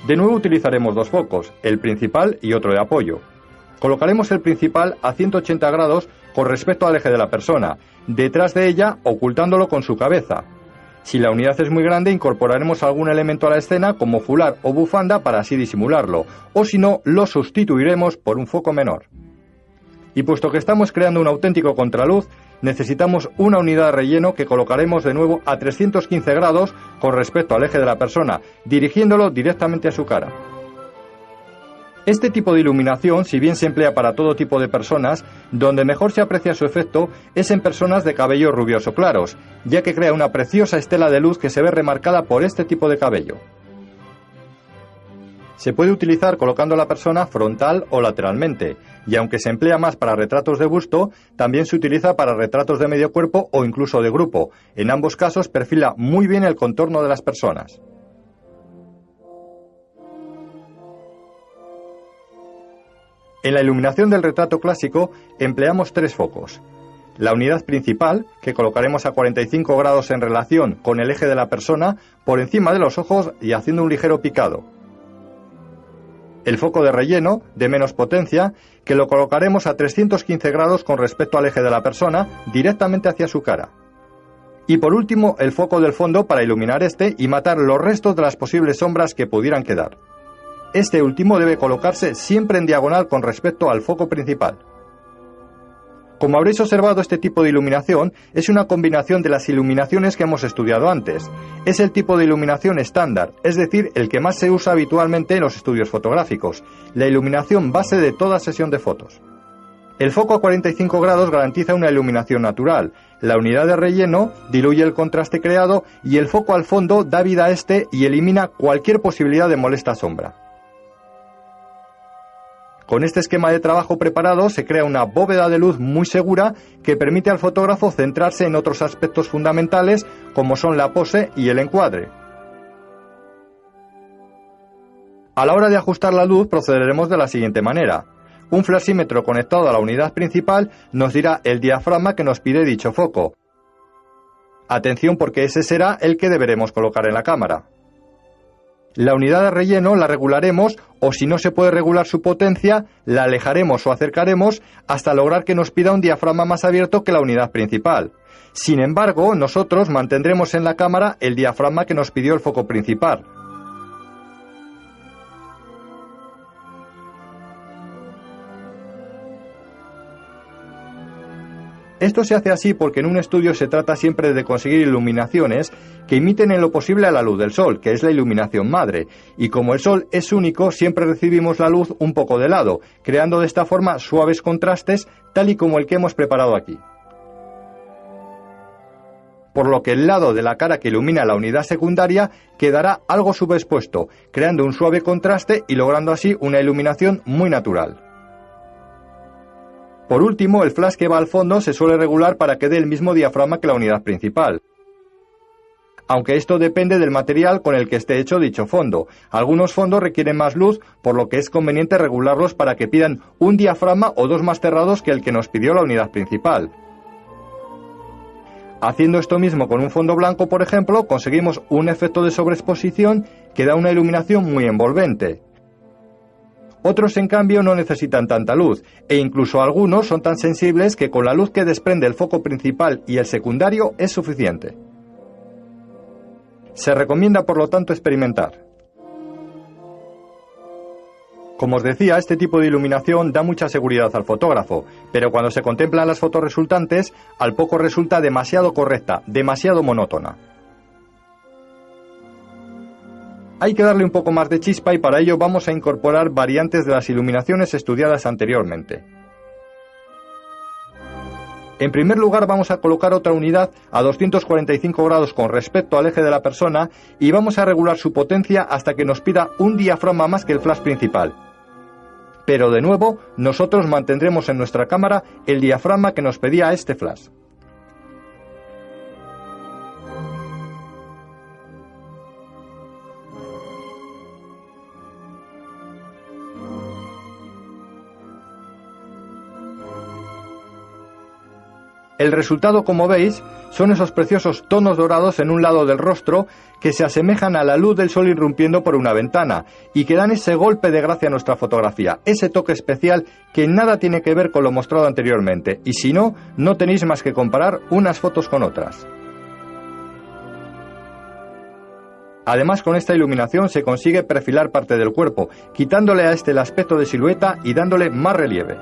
De nuevo utilizaremos dos focos, el principal y otro de apoyo. Colocaremos el principal a 180 grados con respecto al eje de la persona, detrás de ella ocultándolo con su cabeza. Si la unidad es muy grande, incorporaremos algún elemento a la escena como fular o bufanda para así disimularlo, o si no, lo sustituiremos por un foco menor. Y puesto que estamos creando un auténtico contraluz, necesitamos una unidad de relleno que colocaremos de nuevo a 315 grados con respecto al eje de la persona, dirigiéndolo directamente a su cara. Este tipo de iluminación, si bien se emplea para todo tipo de personas, donde mejor se aprecia su efecto es en personas de cabello rubioso claros, ya que crea una preciosa estela de luz que se ve remarcada por este tipo de cabello. Se puede utilizar colocando a la persona frontal o lateralmente, y aunque se emplea más para retratos de busto, también se utiliza para retratos de medio cuerpo o incluso de grupo. En ambos casos perfila muy bien el contorno de las personas. En la iluminación del retrato clásico empleamos tres focos. La unidad principal, que colocaremos a 45 grados en relación con el eje de la persona, por encima de los ojos y haciendo un ligero picado. El foco de relleno, de menos potencia, que lo colocaremos a 315 grados con respecto al eje de la persona, directamente hacia su cara. Y por último, el foco del fondo para iluminar este y matar los restos de las posibles sombras que pudieran quedar. Este último debe colocarse siempre en diagonal con respecto al foco principal. Como habréis observado, este tipo de iluminación es una combinación de las iluminaciones que hemos estudiado antes. Es el tipo de iluminación estándar, es decir, el que más se usa habitualmente en los estudios fotográficos, la iluminación base de toda sesión de fotos. El foco a 45 grados garantiza una iluminación natural, la unidad de relleno diluye el contraste creado y el foco al fondo da vida a este y elimina cualquier posibilidad de molesta sombra. Con este esquema de trabajo preparado se crea una bóveda de luz muy segura que permite al fotógrafo centrarse en otros aspectos fundamentales como son la pose y el encuadre. A la hora de ajustar la luz procederemos de la siguiente manera. Un flasímetro conectado a la unidad principal nos dirá el diafragma que nos pide dicho foco. Atención porque ese será el que deberemos colocar en la cámara. La unidad de relleno la regularemos o si no se puede regular su potencia, la alejaremos o acercaremos hasta lograr que nos pida un diafragma más abierto que la unidad principal. Sin embargo, nosotros mantendremos en la cámara el diafragma que nos pidió el foco principal. Esto se hace así porque en un estudio se trata siempre de conseguir iluminaciones que imiten en lo posible a la luz del sol, que es la iluminación madre, y como el sol es único, siempre recibimos la luz un poco de lado, creando de esta forma suaves contrastes, tal y como el que hemos preparado aquí. Por lo que el lado de la cara que ilumina la unidad secundaria quedará algo subexpuesto, creando un suave contraste y logrando así una iluminación muy natural. Por último, el flash que va al fondo se suele regular para que dé el mismo diafragma que la unidad principal. Aunque esto depende del material con el que esté hecho dicho fondo. Algunos fondos requieren más luz, por lo que es conveniente regularlos para que pidan un diafragma o dos más cerrados que el que nos pidió la unidad principal. Haciendo esto mismo con un fondo blanco, por ejemplo, conseguimos un efecto de sobreexposición que da una iluminación muy envolvente. Otros, en cambio, no necesitan tanta luz, e incluso algunos son tan sensibles que con la luz que desprende el foco principal y el secundario es suficiente. Se recomienda, por lo tanto, experimentar. Como os decía, este tipo de iluminación da mucha seguridad al fotógrafo, pero cuando se contemplan las fotos resultantes, al poco resulta demasiado correcta, demasiado monótona. Hay que darle un poco más de chispa y para ello vamos a incorporar variantes de las iluminaciones estudiadas anteriormente. En primer lugar vamos a colocar otra unidad a 245 grados con respecto al eje de la persona y vamos a regular su potencia hasta que nos pida un diafragma más que el flash principal. Pero de nuevo, nosotros mantendremos en nuestra cámara el diafragma que nos pedía este flash. El resultado, como veis, son esos preciosos tonos dorados en un lado del rostro que se asemejan a la luz del sol irrumpiendo por una ventana y que dan ese golpe de gracia a nuestra fotografía, ese toque especial que nada tiene que ver con lo mostrado anteriormente, y si no, no tenéis más que comparar unas fotos con otras. Además, con esta iluminación se consigue perfilar parte del cuerpo, quitándole a este el aspecto de silueta y dándole más relieve.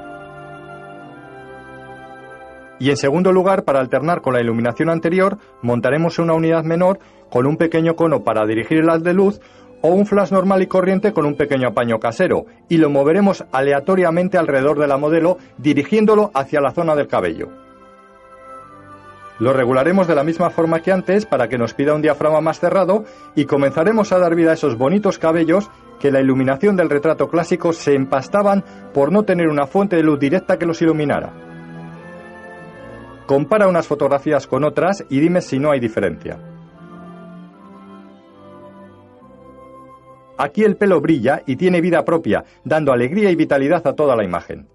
Y en segundo lugar, para alternar con la iluminación anterior, montaremos una unidad menor con un pequeño cono para dirigir el haz de luz o un flash normal y corriente con un pequeño apaño casero, y lo moveremos aleatoriamente alrededor de la modelo dirigiéndolo hacia la zona del cabello. Lo regularemos de la misma forma que antes para que nos pida un diafragma más cerrado y comenzaremos a dar vida a esos bonitos cabellos que la iluminación del retrato clásico se empastaban por no tener una fuente de luz directa que los iluminara. Compara unas fotografías con otras y dime si no hay diferencia. Aquí el pelo brilla y tiene vida propia, dando alegría y vitalidad a toda la imagen.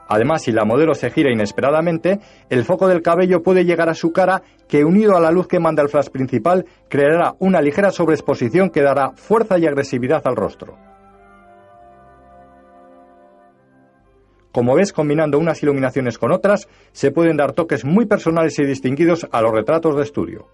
Además, si la modelo se gira inesperadamente, el foco del cabello puede llegar a su cara, que unido a la luz que manda el flash principal, creará una ligera sobreexposición que dará fuerza y agresividad al rostro. Como ves, combinando unas iluminaciones con otras, se pueden dar toques muy personales y distinguidos a los retratos de estudio.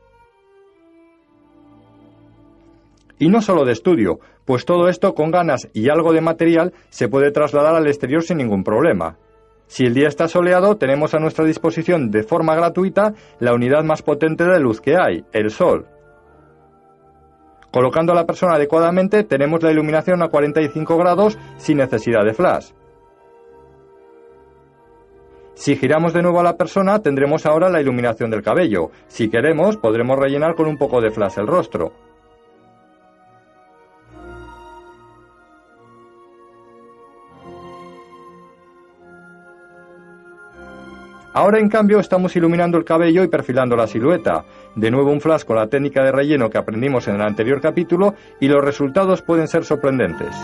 Y no solo de estudio, pues todo esto con ganas y algo de material se puede trasladar al exterior sin ningún problema. Si el día está soleado, tenemos a nuestra disposición de forma gratuita la unidad más potente de luz que hay, el sol. Colocando a la persona adecuadamente, tenemos la iluminación a 45 grados sin necesidad de flash. Si giramos de nuevo a la persona, tendremos ahora la iluminación del cabello. Si queremos, podremos rellenar con un poco de flash el rostro. Ahora, en cambio, estamos iluminando el cabello y perfilando la silueta. De nuevo un flash con la técnica de relleno que aprendimos en el anterior capítulo y los resultados pueden ser sorprendentes.